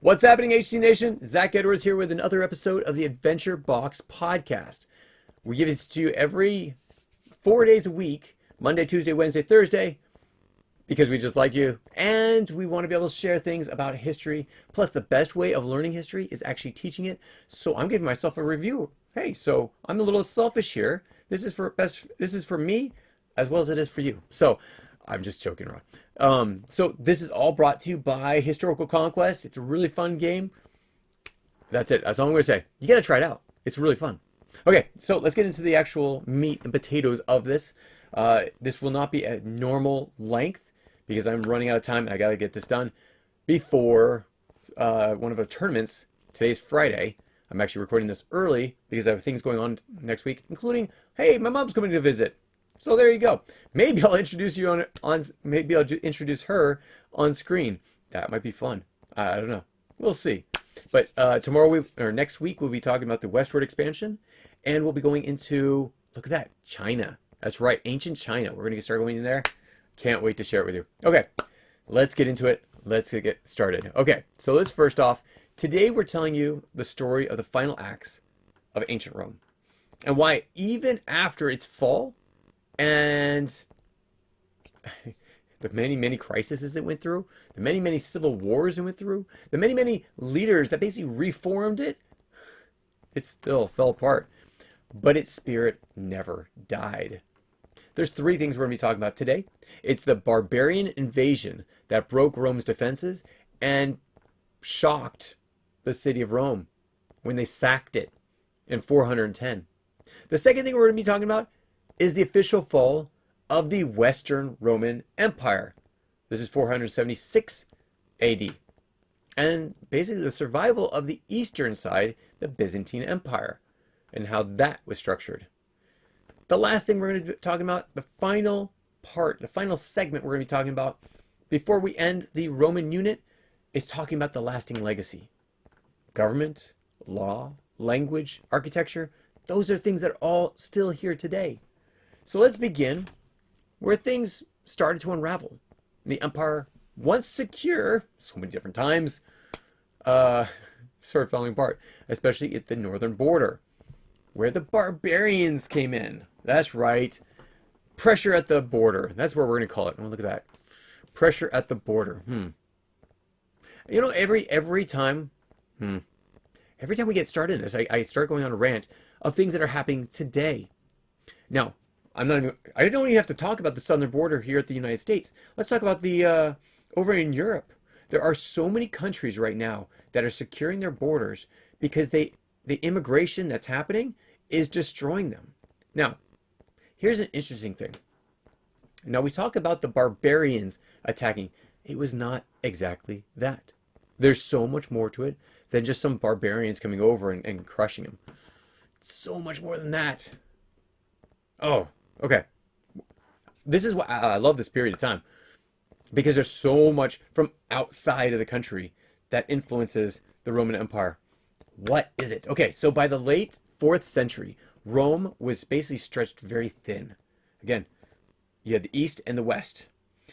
What's happening, HC Nation? Zach Edwards here with another episode of the Adventure Box Podcast. We give it to you every 4 days a week, Monday, Tuesday, Wednesday, Thursday, because we just like you, and we want to be able to share things about history. Plus, the best way of learning history is actually teaching it. So I'm giving myself a review. Hey, so I'm a little selfish here. This is for me as well as it is for you. So I'm just joking around. So this is all brought to you by Historical Conquest. It's a really fun game. That's it. That's all I'm going to say. You got to try it out. It's really fun. Okay, so let's get into the actual meat and potatoes of this. This will not be a normal length because I'm running out of time. I got to get this done before one of the tournaments. Today's Friday. I'm actually recording this early because I have things going on next week, including, hey, my mom's coming to visit. So there you go. Maybe I'll introduce you maybe I'll introduce her on screen. That might be fun. I don't know. We'll see. But next week we'll be talking about the westward expansion, and we'll be going into, look at that, China. That's right, ancient China. We're going to start going in there. Can't wait to share it with you. Okay, let's get into it. Let's get started. Okay, so let's first off, today we're telling you the story of the final acts of ancient Rome and why even after its fall, and the many crises it went through, the many civil wars it went through, the many leaders that basically reformed it, it still fell apart. But its spirit never died. There's three things we're going to be talking about today. It's the barbarian invasion that broke Rome's defenses and shocked the city of Rome when they sacked it in 410. The second thing we're going to be talking about is the official fall of the Western Roman Empire. This is 476 AD. And basically the survival of the eastern side, the Byzantine Empire, and how that was structured. The last thing we're going to be talking about, the final part, the final segment we're going to be talking about before we end the Roman unit, is talking about the lasting legacy. Government, law, language, architecture, those are things that are all still here today. So let's begin where things started to unravel. The empire, once secure, so many different times, started falling apart, especially at the northern border, where the barbarians came in. That's right. Pressure at the border. That's what we're going to call it. Oh, look at that. Pressure at the border. You know, every time we get started in this, I start going on a rant of things that are happening today. Now, I don't even have to talk about the southern border here at the United States. Let's talk about the over in Europe. There are so many countries right now that are securing their borders because the immigration that's happening is destroying them. Now, here's an interesting thing. Now, we talk about the barbarians attacking. It was not exactly that. There's so much more to it than just some barbarians coming over and crushing them. So much more than that. Oh, okay. This is why I love this period of time, because there's so much from outside of the country that influences the Roman Empire. What is it? Okay, so by the late 4th century, Rome was basically stretched very thin. Again, you had the east and the west.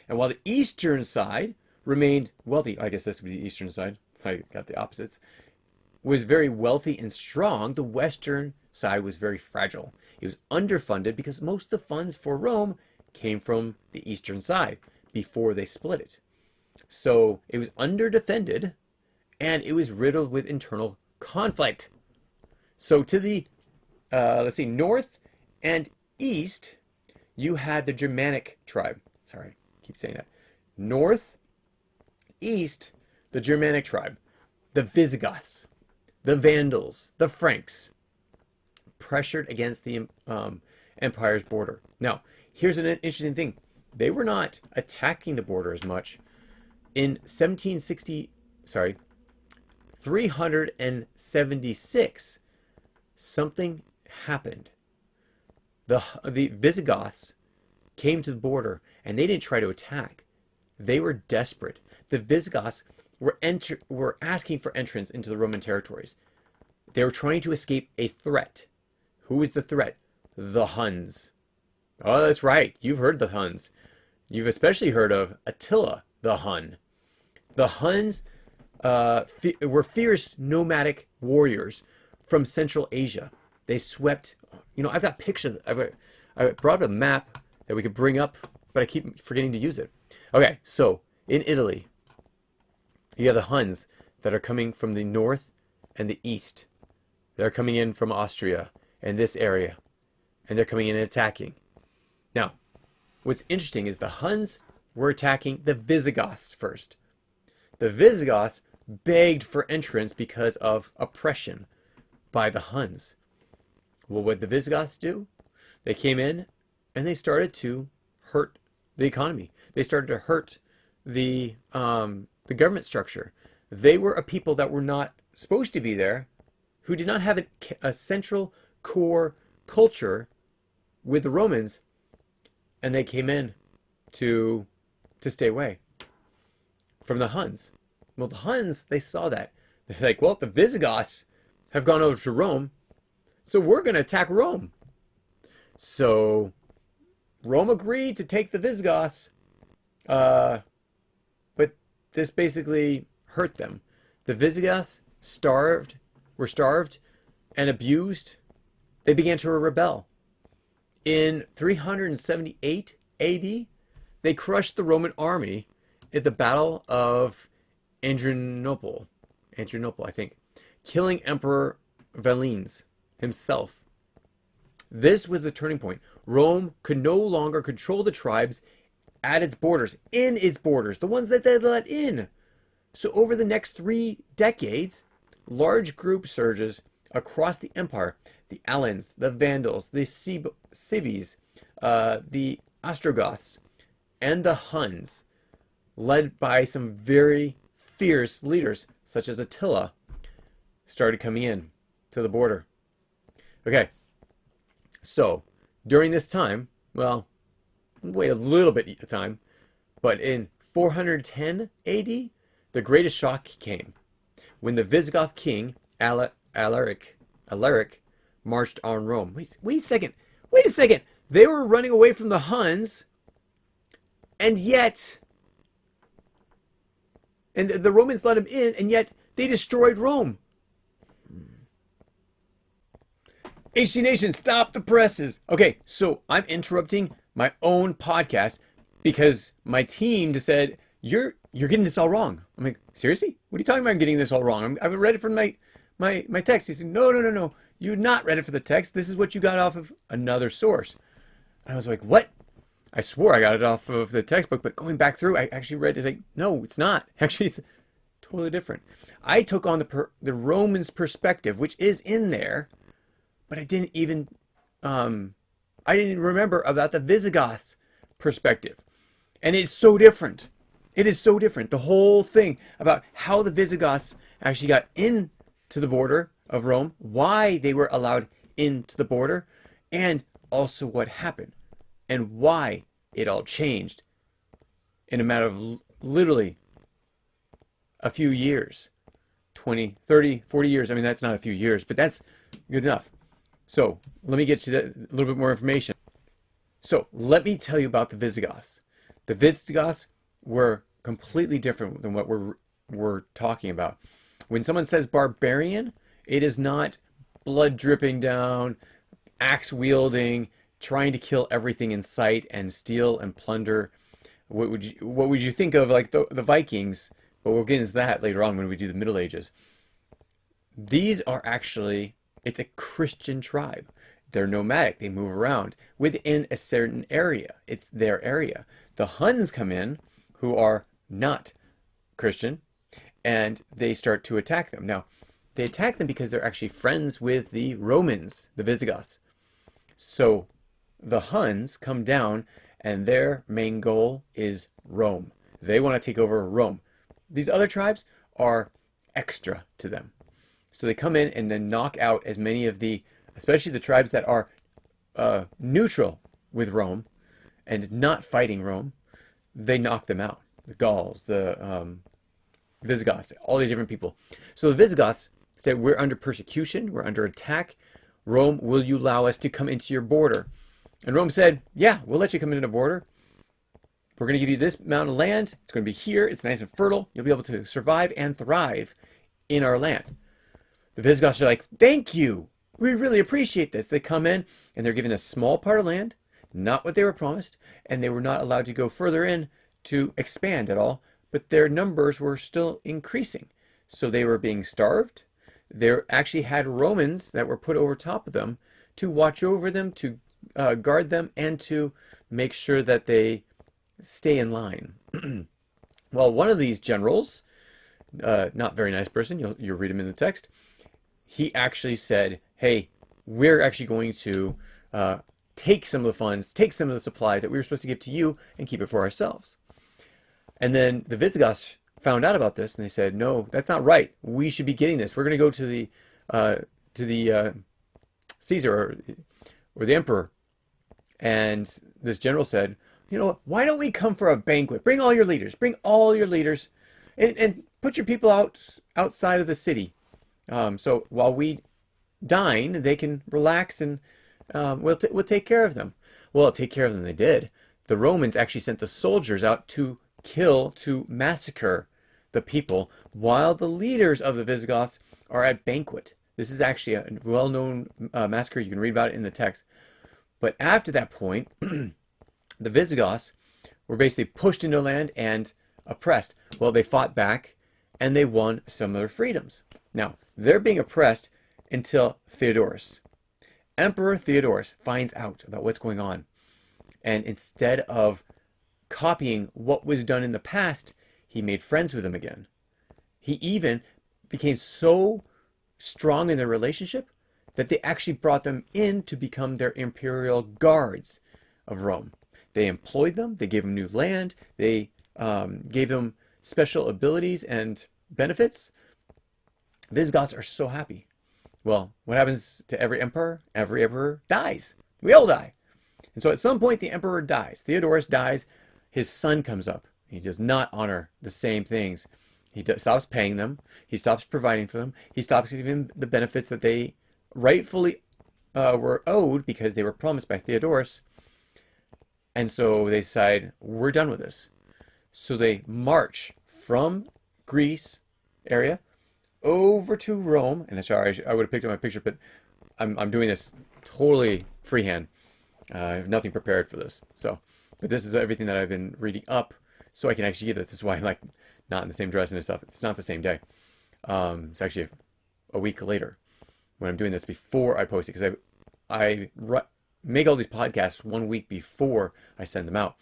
And while the eastern side remained wealthy, I guess this would be the eastern side, I got the opposites, was very wealthy and strong, the western side was very fragile. It was underfunded because most of the funds for Rome came from the eastern side before they split it. So it was underdefended and it was riddled with internal conflict. So to the, north and east, you had the Germanic tribe. Sorry, I keep saying that. North, east, the Germanic tribe, the Visigoths, the Vandals, the Franks, pressured against the empire's border. Now, here's an interesting thing. They were not attacking the border as much. In 376, something happened. The Visigoths came to the border, and they didn't try to attack. They were desperate. The Visigoths were asking for entrance into the Roman territories. They were trying to escape a threat. Who is the threat? The Huns. Oh, that's right. You've heard the Huns. You've especially heard of Attila the Hun. The Huns were fierce nomadic warriors from Central Asia. They swept, I've got pictures. I brought a map that we could bring up, but I keep forgetting to use it. Okay, so in Italy, you have the Huns that are coming from the north and the east. They're coming in from Austria and this area, and they're coming in and attacking. Now, what's interesting is the Huns were attacking the Visigoths first. The Visigoths begged for entrance because of oppression by the Huns. Well, what did the Visigoths do? They came in and they started to hurt the economy. They started to hurt the government structure. They were a people that were not supposed to be there, who did not have a central core culture with the Romans, and they came in to stay away from the Huns. Well, the Huns, they saw that. They're like, well, the Visigoths have gone over to Rome, so we're going to attack Rome. So Rome agreed to take the Visigoths, but this basically hurt them. The Visigoths were starved and abused. They began to rebel. In 378 AD, they crushed the Roman army at the Battle of Adrianople, I think, killing Emperor Valens himself. This was the turning point. Rome could no longer control the tribes at its borders, the ones that they let in. So over the next 3 decades, large group surges across the empire, the Alans, the Vandals, the Sibis, the Ostrogoths, and the Huns, led by some very fierce leaders, such as Attila, started coming in to the border. Okay, so during this time, well, wait a little bit of time, but in 410 AD, the greatest shock came when the Visigoth king Alaric marched on Rome. Wait a second. They were running away from the Huns, and the Romans let him in, and yet they destroyed Rome. HC Nation, stop the presses. Okay, so I'm interrupting my own podcast because my team just said, you're getting this all wrong. I'm like, seriously? What are you talking about getting this all wrong? I've read it from my text. He said, no. You not read it for the text. This is what you got off of another source. And I was like, what? I swore I got it off of the textbook, but going back through, I actually read, it's like, no, it's not. Actually, it's totally different. I took on the Romans' perspective, which is in there, but I didn't even remember about the Visigoths' perspective. And it's so different. It is so different. The whole thing about how the Visigoths actually got into the border of Rome, why they were allowed into the border, and also what happened, and why it all changed in a matter of literally a few years. 20, 30, 40 years. I mean, that's not a few years, but that's good enough. So let me get you a little bit more information. So let me tell you about the Visigoths. The Visigoths were completely different than what we're talking about. When someone says barbarian, it is not blood dripping down, axe wielding, trying to kill everything in sight and steal and plunder. What would you think of like the Vikings? But we'll get into that later on when we do the Middle Ages. These are actually, it's a Christian tribe. They're nomadic. They move around within a certain area. It's their area. The Huns come in, who are not Christian, and they start to attack them. Now, they attack them because they're actually friends with the Romans, the Visigoths. So the Huns come down, and their main goal is Rome. They want to take over Rome. These other tribes are extra to them. So they come in and then knock out as many of especially the tribes that are neutral with Rome and not fighting Rome. They knock them out. The Gauls, the Visigoths, all these different people. So the Visigoths said, we're under persecution, we're under attack. Rome, will you allow us to come into your border? And Rome said, yeah, we'll let you come into the border. we're going to give you this amount of land. It's going to be here. It's nice and fertile. You'll be able to survive and thrive in our land. The Visigoths are like, thank you. We really appreciate this. They come in and they're given a small part of land, not what they were promised, and they were not allowed to go further in to expand at all, but their numbers were still increasing. So they were being starved. They actually had Romans that were put over top of them to watch over them, to guard them, and to make sure that they stay in line. Well, one of these generals, not very nice person, you'll read him in the text, he actually said, hey, we're actually going to take some of the funds, take some of the supplies that we were supposed to give to you and keep it for ourselves. And then the Visigoths found out about this and they said, no, that's not right. We should be getting this. We're going to go to the Caesar or the emperor. And this general said, you know what, why don't we come for a banquet? Bring all your leaders, and put your people outside of the city. So while we dine, they can relax and we'll take care of them. Well, take care of them they did. The Romans actually sent the soldiers out to massacre the people while the leaders of the Visigoths are at banquet. This is actually a well-known massacre. You can read about it in the text. But after that point, the Visigoths were basically pushed into land and oppressed. Well, they fought back and they won some of their freedoms. Now, they're being oppressed until Theodorus. Emperor Theodorus finds out about what's going on. And instead of copying what was done in the past, he made friends with them again. He even became so strong in their relationship that they actually brought them in to become their imperial guards of Rome. They employed them, they gave them new land, they gave them special abilities and benefits. Visigoths are so happy. Well, what happens to every emperor? Every emperor dies. We all die. And so at some point the emperor dies. Theodorus dies. His son comes up. He does not honor the same things. He stops paying them. He stops providing for them. He stops giving them the benefits that they rightfully were owed because they were promised by Theodorus. And so they decide, we're done with this. So they march from Greece area over to Rome. And sorry, I would have picked up my picture, but I'm doing this totally freehand. I have nothing prepared for this. But this is everything that I've been reading up, so I can actually give it. This is why I'm like not in the same dress and stuff. It's not the same day. It's actually a week later when I'm doing this before I post it, because I make all these podcasts 1 week before I send them out.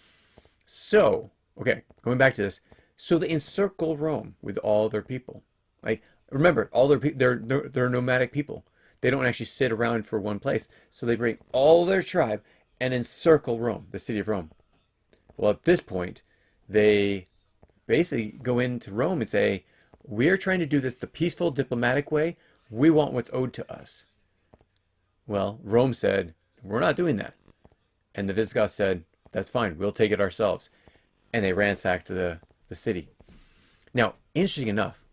So, okay, going back to this. So they encircle Rome with all their people. Like, remember, all they're nomadic people. They don't actually sit around for one place. So they bring all their tribe and encircle Rome, the city of Rome. Well, at this point, they basically go into Rome and say, we're trying to do this the peaceful, diplomatic way. We want what's owed to us. Well, Rome said, we're not doing that. And the Visigoths said, that's fine. We'll take it ourselves. And they ransacked the city. Now, interesting enough,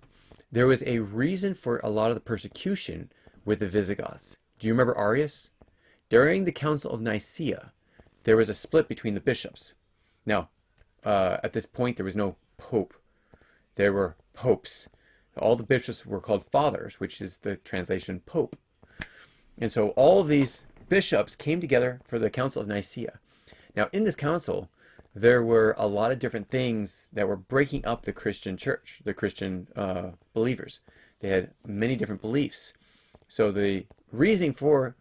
there was a reason for a lot of the persecution with the Visigoths. Do you remember Arius? During the Council of Nicaea, there was a split between the bishops. Now, at this point, there was no pope. There were popes. All the bishops were called fathers, which is the translation pope. And so all of these bishops came together for the Council of Nicaea. Now, in this council, there were a lot of different things that were breaking up the Christian church, the Christian believers. They had many different beliefs. So the reasoning for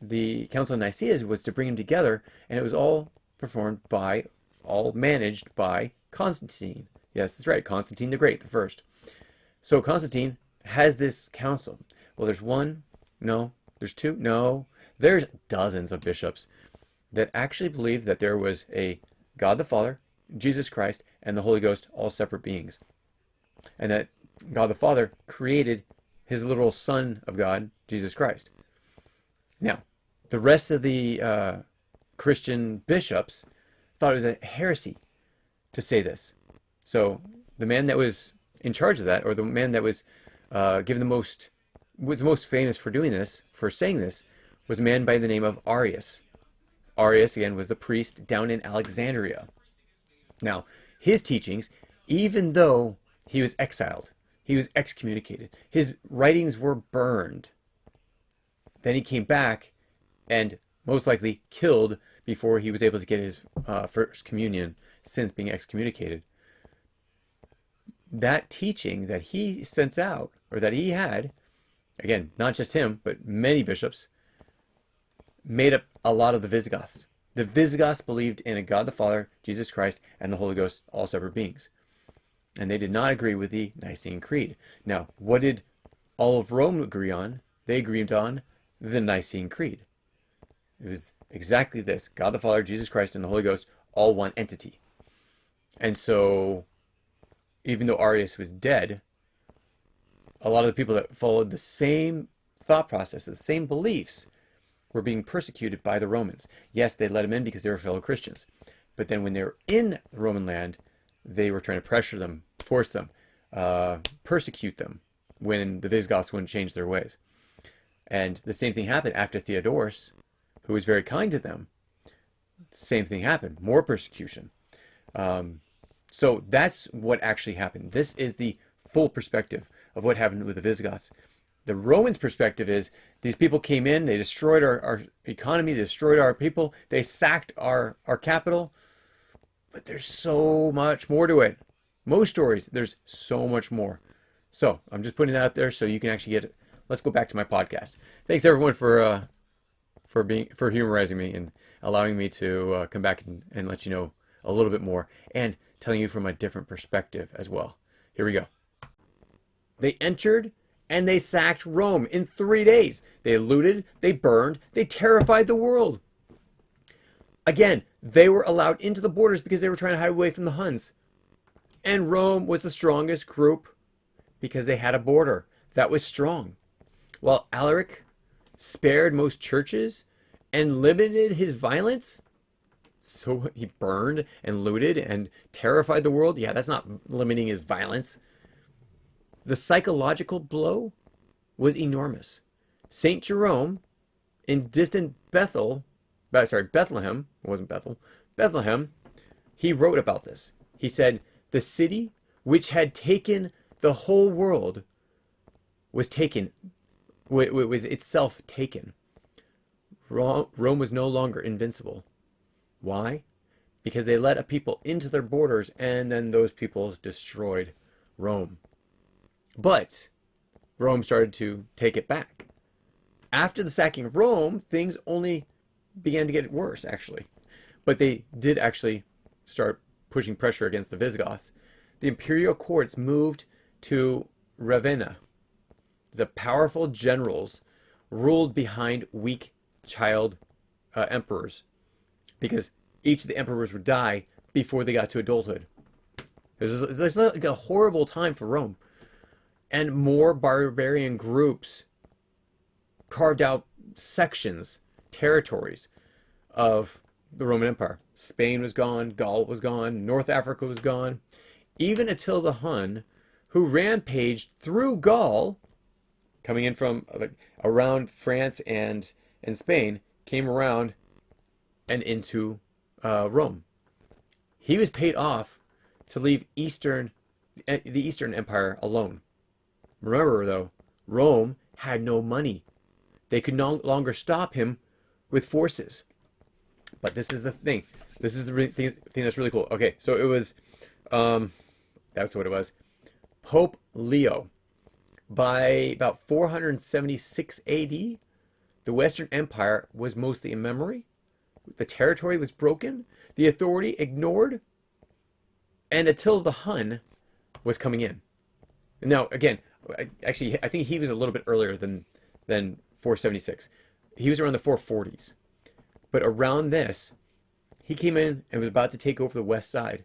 the Council of Nicaea was to bring them together, and it was all managed by Constantine. Yes, that's right, Constantine the Great, the first. So Constantine has this council. Well, there's one, no. There's two, no. There's dozens of bishops that actually believe that there was a God the Father, Jesus Christ, and the Holy Ghost, all separate beings. And that God the Father created his literal Son of God, Jesus Christ. Now, the rest of the Christian bishops thought it was a heresy to say this. So the man that was in charge of that, or the man that was was most famous for doing this, for saying this, was a man by the name of Arius. Arius, again, was the priest down in Alexandria. Now, his teachings, even though he was exiled, he was excommunicated, his writings were burned. Then he came back and most likely killed before he was able to get his first communion since being excommunicated. That teaching that he sent out, or that he had, again, not just him, but many bishops, made up a lot of the Visigoths. The Visigoths believed in a God the Father, Jesus Christ, and the Holy Ghost, all separate beings. And they did not agree with the Nicene Creed. Now, what did all of Rome agree on? They agreed on the Nicene Creed. It was exactly this: God the Father, Jesus Christ, and the Holy Ghost, all one entity. And so, even though Arius was dead, a lot of the people that followed the same thought process, the same beliefs, were being persecuted by the Romans. Yes, they let them in because they were fellow Christians. But then when they were in the Roman land, they were trying to pressure them, force them, persecute them when the Visigoths wouldn't change their ways. And the same thing happened after Theodorus, who was very kind to them. Same thing happened, more persecution. So that's what actually happened. This is the full perspective of what happened with the Visigoths. The Romans' perspective is these people came in, they destroyed our economy, they destroyed our people, they sacked our capital. But there's so much more to it. Most stories, there's so much more. So I'm just putting that out there so you can actually get it. Let's go back to my podcast. Thanks everyone for humorizing me and allowing me to come back and let you know a little bit more and telling you from a different perspective as well. Here we go. They entered and they sacked Rome in 3 days. They looted, they burned, they terrified the world. Again, they were allowed into the borders because they were trying to hide away from the Huns. And Rome was the strongest group because they had a border that was strong. While Alaric spared most churches and limited his violence, so he burned and looted and terrified the world. Yeah, that's not limiting his violence. The psychological blow was enormous. St. Jerome, in distant Bethlehem, it wasn't Bethel, Bethlehem, he wrote about this. He said, the city which had taken the whole world was itself taken. Rome was no longer invincible. Why? Because they let a people into their borders and then those peoples destroyed Rome. But Rome started to take it back. After the sacking of Rome, things only began to get worse, actually. But they did actually start pushing pressure against the Visigoths. The imperial courts moved to Ravenna. The powerful generals ruled behind weak child emperors, because each of the emperors would die before they got to adulthood. It was like a horrible time for Rome. And more barbarian groups carved out sections, territories of the Roman Empire. Spain was gone, Gaul was gone, North Africa was gone. Even Attila the Hun, who rampaged through Gaul, coming in from around France and Spain, came around and into Rome. He was paid off to leave the Eastern Empire alone. Remember, though, Rome had no money. They could no longer stop him with forces. But this is the thing. This is the thing that's really cool. Okay, so it was, that's what it was. Pope Leo. By about 476 AD, the Western Empire was mostly a memory. The territory was broken. The authority ignored. And Attila the Hun was coming in. Now, again, actually, I think he was a little bit earlier than 476. He was around the 440s. But around this, he came in and was about to take over the west side.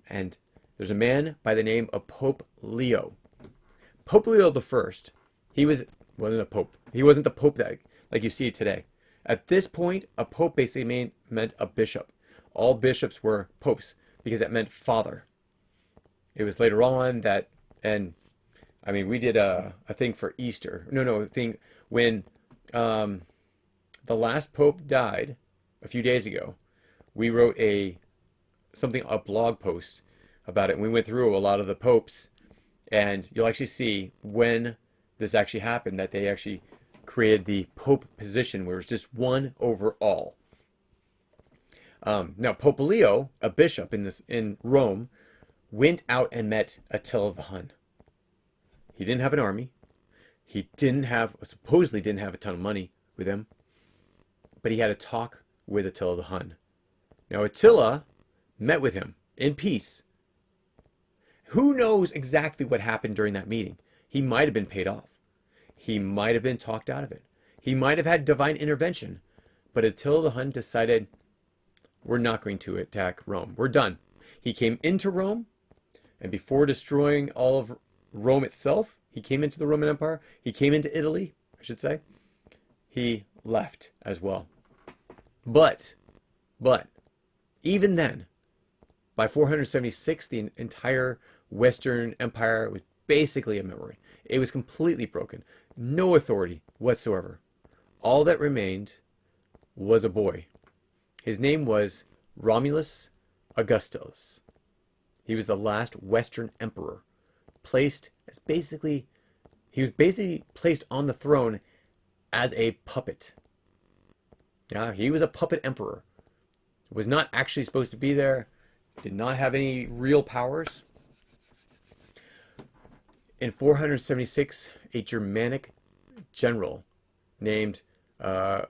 And there's a man by the name of Pope Leo. Pope Leo I, he wasn't a pope. He wasn't the pope that like you see today. At this point, a pope basically meant a bishop. All bishops were popes because that meant father. It was later on that, and I mean, we did a thing for Easter. A thing when the last pope died a few days ago. We wrote a a blog post about it, and we went through a lot of the popes, and you'll actually see when this actually happened, that they actually created the pope position where it's just one over all. Now, Pope Leo, a bishop in Rome, went out and met Attila the Hun. He didn't have an army. He supposedly didn't have a ton of money with him, but he had a talk with Attila the Hun. Now, Attila met with him in peace. Who knows exactly what happened during that meeting? He might have been paid off. He might have been talked out of it. He might have had divine intervention. But Attila the Hun decided, we're not going to attack Rome. We're done. He came into Rome, and before destroying all of Rome itself, he came into the Roman Empire. He came into Italy, I should say. He left as well. But, even then, by 476, the entire Western Empire was basically a memory. It was completely broken. No authority whatsoever. All that remained was a boy. His name was Romulus Augustulus. He was the last Western emperor, he was basically placed on the throne as a puppet. Yeah, he was a puppet emperor. Was not actually supposed to be there. Did not have any real powers. In 476, a Germanic general named Odoacer,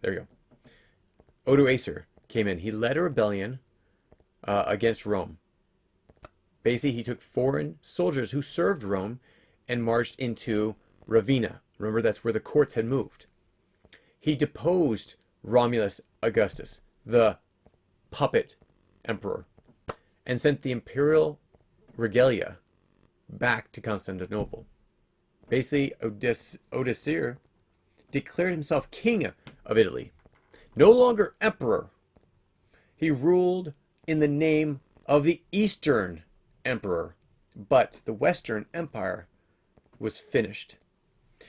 there you go. Odoacer came in. He led a rebellion against Rome. Basically, he took foreign soldiers who served Rome and marched into Ravenna. Remember, that's where the courts had moved. He deposed Romulus Augustus, the puppet emperor, and sent the imperial regalia back to Constantinople. Basically, Odoacer declared himself king of Italy. No longer emperor. He ruled in the name of the Eastern Emperor, but the Western Empire was finished.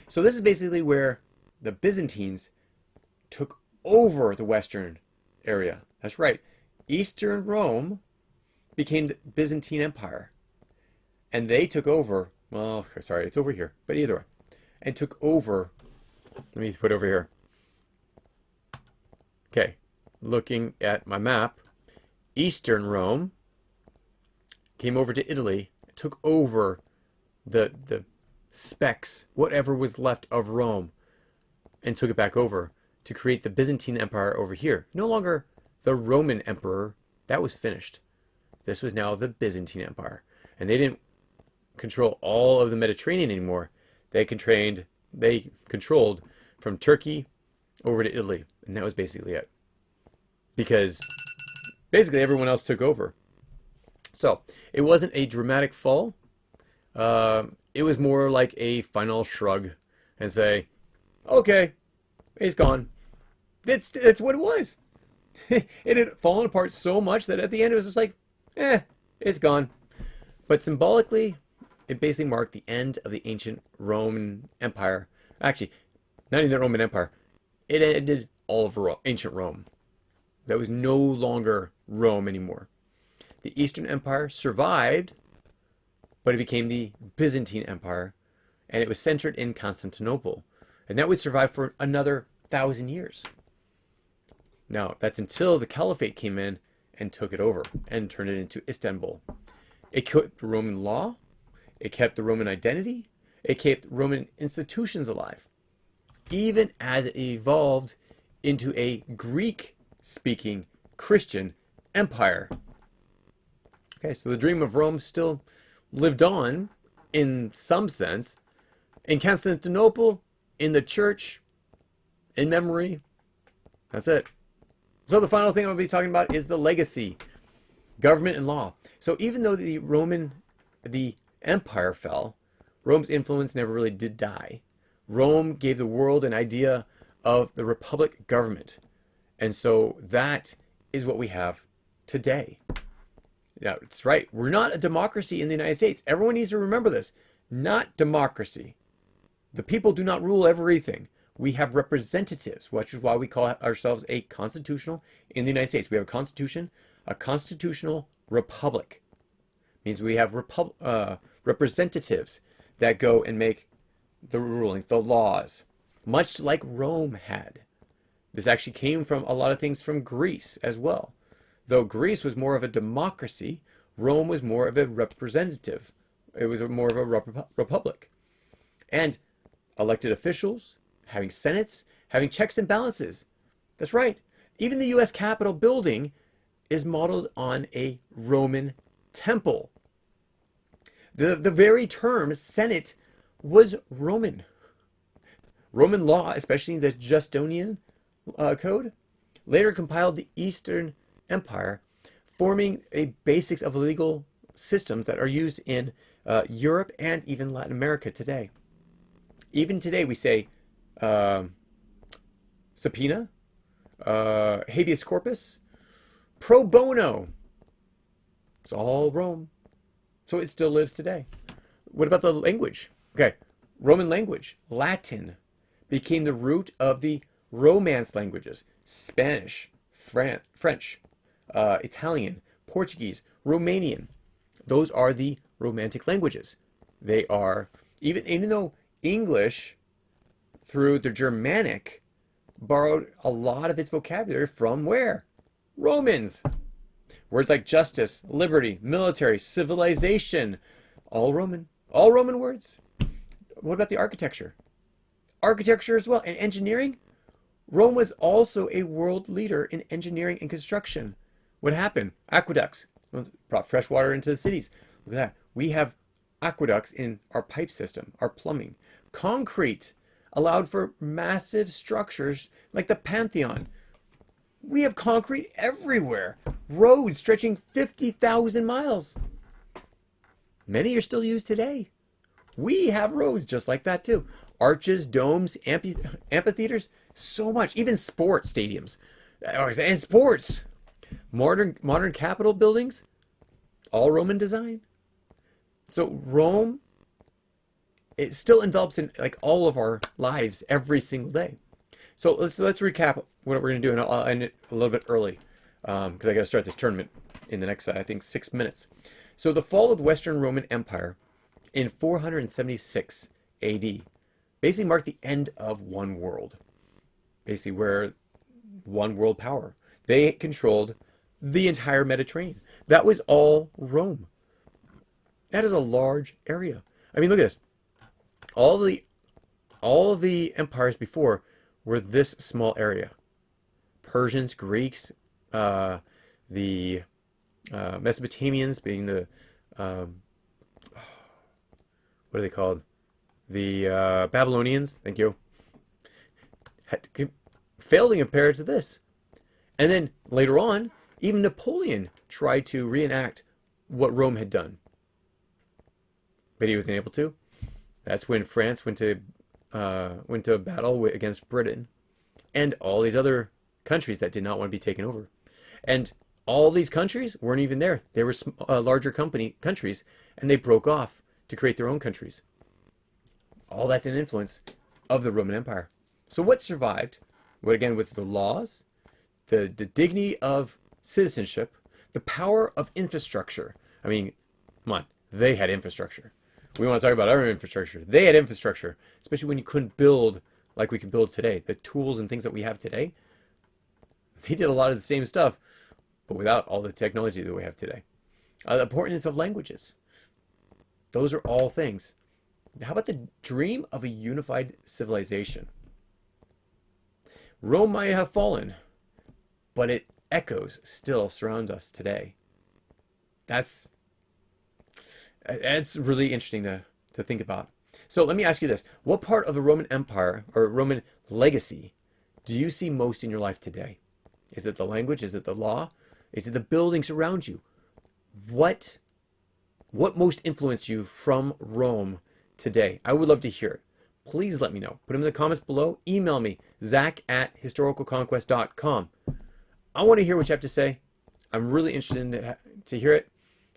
So this is basically where the Byzantines took over the Western area. That's right. Eastern Rome became the Byzantine Empire. And they took over, well, sorry, it's over here, but either way. And took over, let me put it over here. Okay, looking at my map, Eastern Rome came over to Italy, took over the specks, whatever was left of Rome, and took it back over to create the Byzantine Empire over here. No longer the Roman Emperor, that was finished. This was now the Byzantine Empire. And they didn't control all of the Mediterranean anymore. They controlled from Turkey over to Italy. And that was basically it. Because basically everyone else took over. So it wasn't a dramatic fall. It was more like a final shrug and say, okay, it's gone. That's what it was. It had fallen apart so much that at the end it was just like, it's gone. But symbolically, it basically marked the end of the ancient Roman Empire. Actually, not even the Roman Empire. It ended all of ancient Rome. That was no longer Rome anymore. The Eastern Empire survived, but it became the Byzantine Empire, and it was centered in Constantinople. And that would survive for another 1,000 years. Now, that's until the Caliphate came in and took it over and turned it into Istanbul. It kept Roman law, it kept the Roman identity, it kept Roman institutions alive, even as it evolved into a Greek-speaking Christian empire. Okay, so the dream of Rome still lived on in some sense. In Constantinople, in the church, in memory. That's it. So the final thing I'm going to be talking about is the legacy, government and law. So even though the empire fell, Rome's influence never really did die. Rome gave the world an idea of the republic government. And so that is what we have today. Now, it's right. We're not a democracy in the United States. Everyone needs to remember this. Not democracy. The people do not rule everything. we have representatives, which is why we call ourselves a constitutional in the United States. We have a constitution, a constitutional republic. Means we have representatives that go and make the rulings, the laws, much like Rome had. This actually came from a lot of things from Greece as well. Though Greece was more of a democracy, Rome was more of a representative. It was more of a republic. And elected officials, having senates, having checks and balances. That's right. Even the U.S. Capitol building is modeled on a Roman temple. The very term Senate was Roman. Roman law, especially the Justinian Code, later compiled the Eastern Empire, forming a basics of legal systems that are used in Europe and even Latin America today. Even today we say subpoena, habeas corpus, pro bono. It's all Rome. So it still lives today. What about the language? Okay, Roman language, Latin, became the root of the Romance languages. Spanish, French, Italian, Portuguese, Romanian. Those are the Romantic languages. They are, even though English, through the Germanic, borrowed a lot of its vocabulary from where? Romans. Words like justice, liberty, military, civilization, all Roman words. What about the architecture? Architecture as well, and engineering. Rome was also a world leader in engineering and construction. What happened? Aqueducts brought fresh water into the cities. Look at that. We have aqueducts in our pipe system, our plumbing. Concrete allowed for massive structures like the Pantheon. We have concrete everywhere. Roads stretching 50,000 miles. Many are still used today. We have roads just like that too. Arches, domes, amphitheaters, so much. Even sports stadiums and sports. Modern Capitol buildings, all Roman design. So Rome, it still envelops in like all of our lives every single day. So let's recap what we're going to do, and I'll end it a little bit early because I got to start this tournament in the next, I think, 6 minutes. So the fall of the Western Roman Empire in 476 AD basically marked the end of one world. Basically where one world power. They controlled the entire Mediterranean. That was all Rome. That is a large area. I mean, look at this. All of the empires before were this small area. Persians, Greeks, the Mesopotamians being the what are they called? The Babylonians. Thank you. Failed to compare to this. And then later on, even Napoleon tried to reenact what Rome had done, but he wasn't able to. That's when France went to battle against Britain and all these other countries that did not want to be taken over. And all these countries weren't even there. They were larger countries, and they broke off to create their own countries. All that's an influence of the Roman Empire. So what survived? What again was the laws, the dignity of citizenship, the power of infrastructure. I mean, come on, they had infrastructure. We want to talk about our infrastructure. They had infrastructure, especially when you couldn't build like we can build today. The tools and things that we have today, they did a lot of the same stuff, but without all the technology that we have today. The importance of languages. Those are all things. How about the dream of a unified civilization? Rome might have fallen, but its echoes still surround us today. That's really interesting to think about. So let me ask you this. What part of the Roman Empire or Roman legacy do you see most in your life today? Is it the language? Is it the law? Is it the buildings around you? What most influenced you from Rome today? I would love to hear it. Please let me know. Put them in the comments below. Email me, zach@historicalconquest.com. I want to hear what you have to say. I'm really interested in to hear it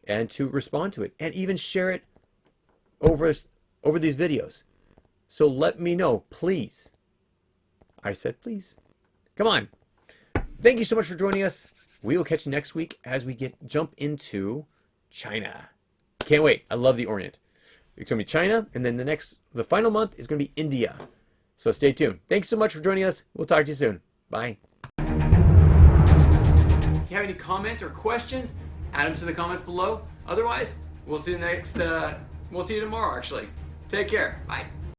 and to respond to it and even share it over these videos. So let me know, please. I said please. Come on. Thank you so much for joining us. We will catch you next week as we jump into China. Can't wait. I love the Orient. It's going to be China, and then the final month is going to be India. So stay tuned. Thanks so much for joining us. We'll talk to you soon. Bye. If you have any comments or questions, add them to the comments below. Otherwise, we'll see you tomorrow, actually. Take care. Bye.